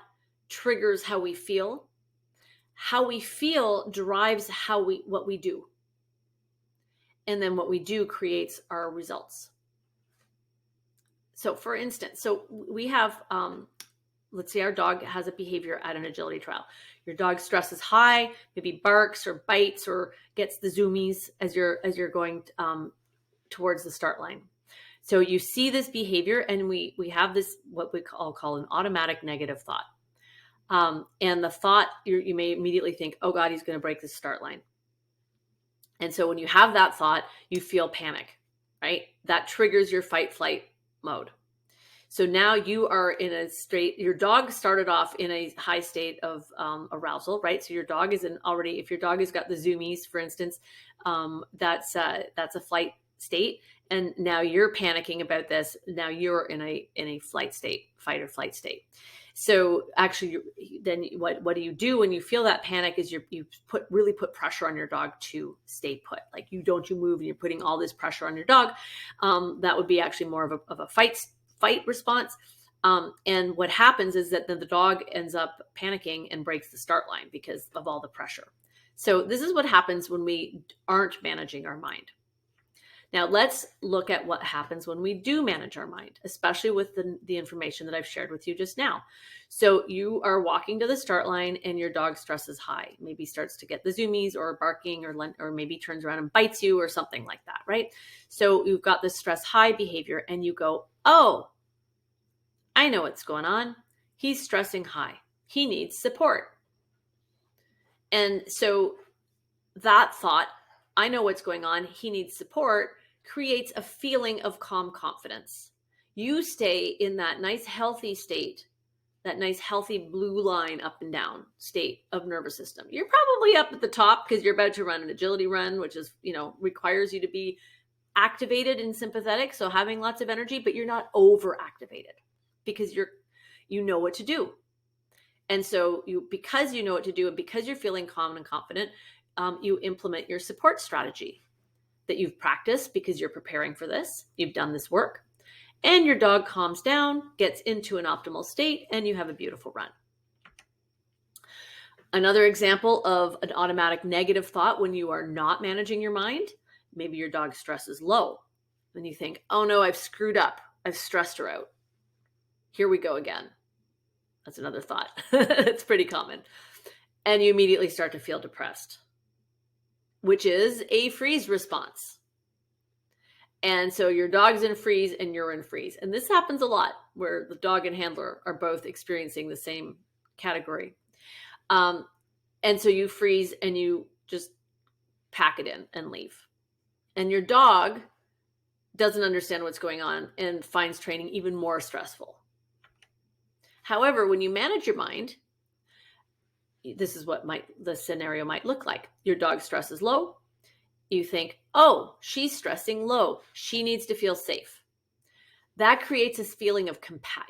triggers how we feel. How we feel drives what we do. And then what we do creates our results. So for instance, we have, let's say our dog has a behavior at an agility trial. Your dog stress is high, maybe barks or bites or gets the zoomies as you're going towards the start line. So you see this behavior, and we have this, what we call an automatic negative thought. And the thought, you may immediately think, oh God, he's going to break the start line. And so when you have that thought, you feel panic, right? That triggers your fight flight mode. So now you are in a state, your dog started off in a high state of arousal, right? So your dog is already, if your dog has got the zoomies, for instance, that's a flight state. And now you're panicking about this. Now you're in a flight state, fight or flight state. So actually, then what do you do when you feel that panic is you really put pressure on your dog to stay put. Like you move, and you're putting all this pressure on your dog. That would be actually more of a fight response. And what happens is that then the dog ends up panicking and breaks the start line because of all the pressure. So this is what happens when we aren't managing our mind. Now let's look at what happens when we do manage our mind, especially with the information that I've shared with you just now. So you are walking to the start line and your dog stress is high, maybe starts to get the zoomies or barking or maybe turns around and bites you or something like that, right? So you've got this stress high behavior and you go, oh, I know what's going on. He's stressing high. He needs support. And so that thought, I know what's going on, he needs support, creates a feeling of calm confidence. You stay in that nice healthy state, that nice healthy blue line up and down state of nervous system. You're probably up at the top because you're about to run an agility run, which is, requires you to be activated and sympathetic, so having lots of energy, but you're not overactivated because you know what to do. And so because you know what to do and because you're feeling calm and confident, you implement your support strategy that you've practiced because you're preparing for this. You've done this work and your dog calms down, gets into an optimal state, and you have a beautiful run. Another example of an automatic negative thought when you are not managing your mind, maybe your dog's stress is low. Then you think, oh no, I've screwed up. I've stressed her out. Here we go again. That's another thought. It's pretty common. And you immediately start to feel depressed, which is a freeze response. And so your dog's in freeze and you're in freeze. And this happens a lot where the dog and handler are both experiencing the same category. And so you freeze and you just pack it in and leave. And your dog doesn't understand what's going on and finds training even more stressful. However, when you manage your mind, this is what the scenario might look like. Your dog's stress is low. You think, oh, she's stressing low. She needs to feel safe. That creates this feeling of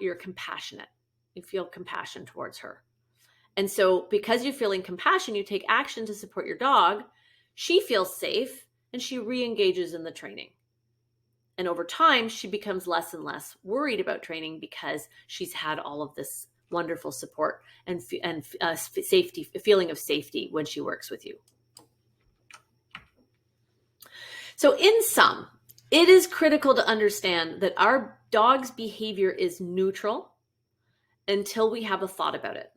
you're compassionate. You feel compassion towards her. And so because you're feeling compassion, you take action to support your dog. She feels safe and she re-engages in the training. And over time, she becomes less and less worried about training because she's had all of this wonderful support and safety, feeling of safety when she works with you. So in sum, it is critical to understand that our dog's behavior is neutral until we have a thought about it.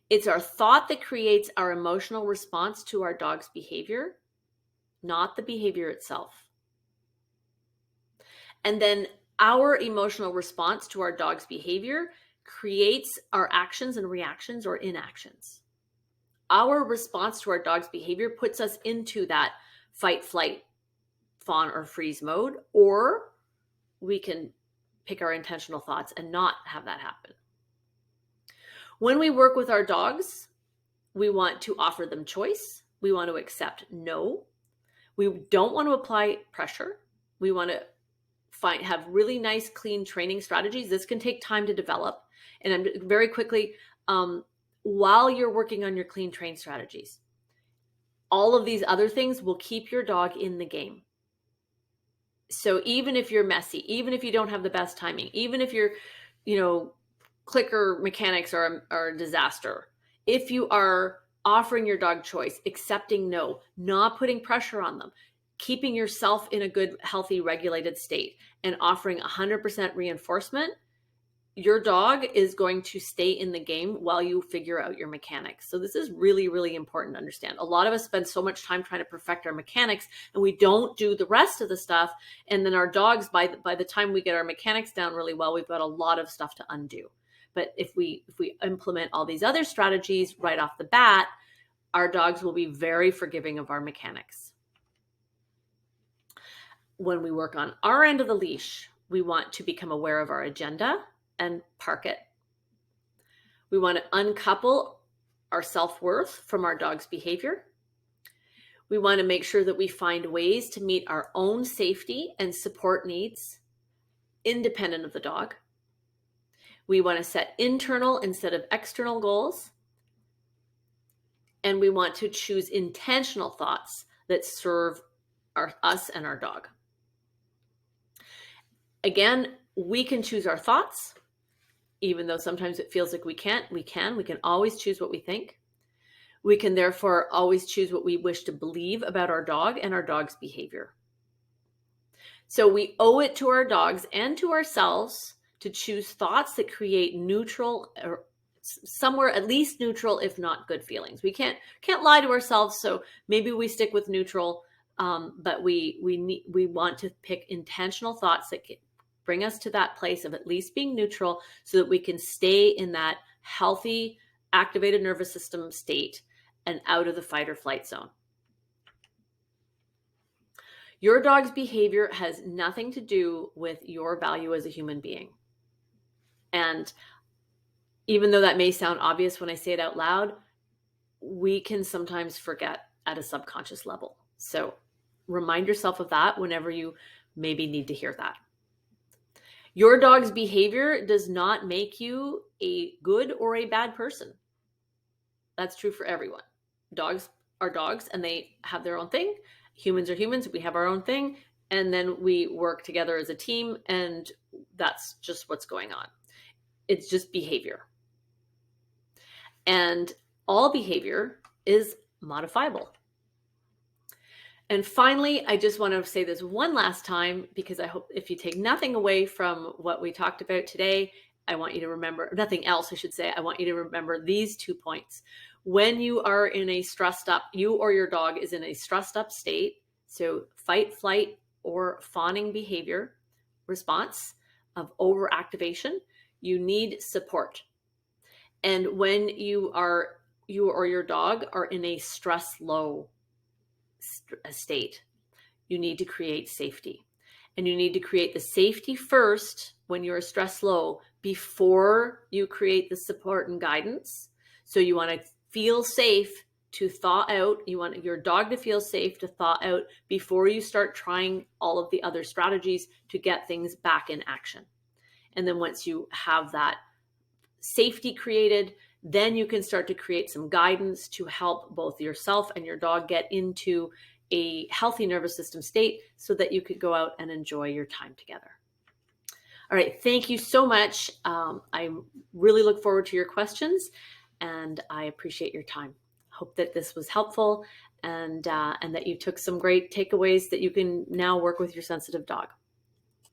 It's our thought that creates our emotional response to our dog's behavior, not the behavior itself. And then our emotional response to our dog's behavior creates our actions and reactions or inactions. Our response to our dog's behavior puts us into that fight, flight, fawn, or freeze mode, or we can pick our intentional thoughts and not have that happen. When we work with our dogs, we want to offer them choice. We want to accept no. We don't want to apply pressure. We want to have really nice, clean training strategies. This can take time to develop. And I'm very quickly, while you're working on your clean train strategies, all of these other things will keep your dog in the game. So even if you're messy, even if you don't have the best timing, even if your, clicker mechanics are a disaster, if you are offering your dog choice, accepting no, not putting pressure on them, keeping yourself in a good, healthy, regulated state, and offering 100% reinforcement, your dog is going to stay in the game while you figure out your mechanics. So this is really, really important to understand. A lot of us spend so much time trying to perfect our mechanics and we don't do the rest of the stuff. And then our dogs, by the time we get our mechanics down really well, we've got a lot of stuff to undo. But if we implement all these other strategies right off the bat, our dogs will be very forgiving of our mechanics. When we work on our end of the leash, we want to become aware of our agenda and park it. We want to uncouple our self-worth from our dog's behavior. We want to make sure that we find ways to meet our own safety and support needs independent of the dog. We want to set internal instead of external goals. And we want to choose intentional thoughts that serve us and our dog. Again, we can choose our thoughts. Even though sometimes it feels like we can't, we can always choose what we think. We can therefore always choose what we wish to believe about our dog and our dog's behavior. So we owe it to our dogs and to ourselves to choose thoughts that create neutral, or somewhere at least neutral, if not good feelings. We can't lie to ourselves, so maybe we stick with neutral, but we want to pick intentional thoughts that bring us to that place of at least being neutral so that we can stay in that healthy, activated nervous system state and out of the fight or flight zone. Your dog's behavior has nothing to do with your value as a human being. And even though that may sound obvious when I say it out loud, we can sometimes forget at a subconscious level. So remind yourself of that whenever you maybe need to hear that. Your dog's behavior does not make you a good or a bad person. That's true for everyone. Dogs are dogs and they have their own thing. Humans are humans. We have our own thing. And then we work together as a team. And that's just what's going on. It's just behavior. And all behavior is modifiable. And finally, I just want to say this one last time, because I hope if you take nothing away from what we talked about today, I want you to remember, nothing else, I should say, I want you to remember these 2 points. When you are in a stressed up, you or your dog is in a stressed up state, so fight, flight, or fawning behavior response of overactivation, you need support. And when you or your dog are in a stress low state, you need to create safety. And you need to create the safety first when you're stress low before you create the support and guidance. So you want to feel safe to thaw out. You want your dog to feel safe to thaw out before you start trying all of the other strategies to get things back in action. And then once you have that safety created, then you can start to create some guidance to help both yourself and your dog get into a healthy nervous system state so that you could go out and enjoy your time together. All right. Thank you so much. I really look forward to your questions and I appreciate your time. Hope that this was helpful and that you took some great takeaways that you can now work with your sensitive dog.